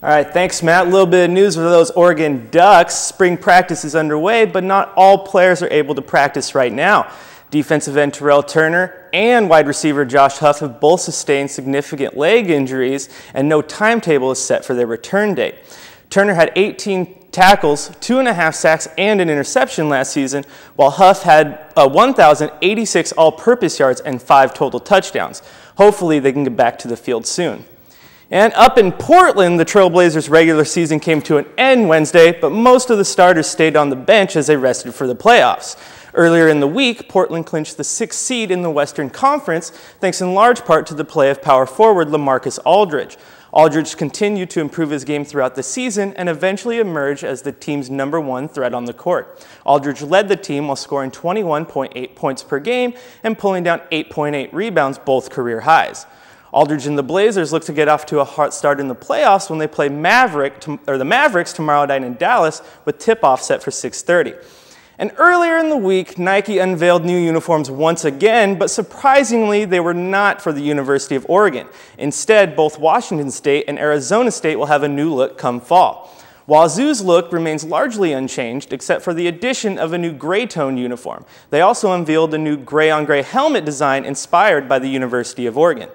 All right, thanks, Matt. A little bit of news for those Oregon Ducks. Spring practice is underway, but not all players are able to practice right now. Defensive end Terrell Turner and wide receiver Josh Huff have both sustained significant leg injuries, and no timetable is set for their return date. Turner had 18 tackles, 2.5 sacks, and an interception last season, while Huff had 1,086 all-purpose yards and 5 total touchdowns. Hopefully they can get back to the field soon. And up in Portland, the Trailblazers' regular season came to an end Wednesday, but most of the starters stayed on the bench as they rested for the playoffs. Earlier in the week, Portland clinched the 6th seed in the Western Conference, thanks in large part to the play of power forward LaMarcus Aldridge. Aldridge continued to improve his game throughout the season and eventually emerged as the team's #1 threat on the court. Aldridge led the team while scoring 21.8 points per game and pulling down 8.8 rebounds, both career highs. Aldridge and the Blazers look to get off to a hot start in the playoffs when they play the Mavericks tomorrow night in Dallas, with tip-off set for 6:30. And earlier in the week, Nike unveiled new uniforms once again, but surprisingly, they were not for the University of Oregon. Instead, both Washington State and Arizona State will have a new look come fall. Wazoo's look remains largely unchanged, except for the addition of a new gray tone uniform. They also unveiled a new gray-on-gray helmet design inspired by the University of Oregon.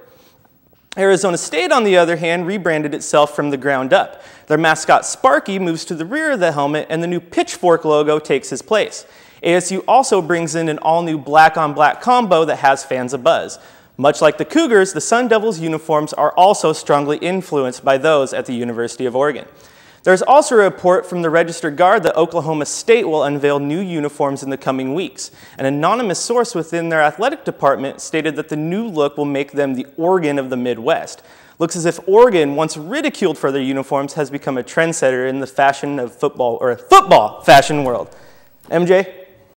Arizona State, on the other hand, rebranded itself from the ground up. Their mascot Sparky moves to the rear of the helmet, and the new pitchfork logo takes his place. ASU also brings in an all-new black-on-black combo that has fans abuzz. Much like the Cougars, the Sun Devils uniforms are also strongly influenced by those at the University of Oregon. There's also a report from the Register-Guard that Oklahoma State will unveil new uniforms in the coming weeks. An anonymous source within their athletic department stated that the new look will make them the Oregon of the Midwest. Looks as if Oregon, once ridiculed for their uniforms, has become a trendsetter in the fashion of football fashion world. MJ?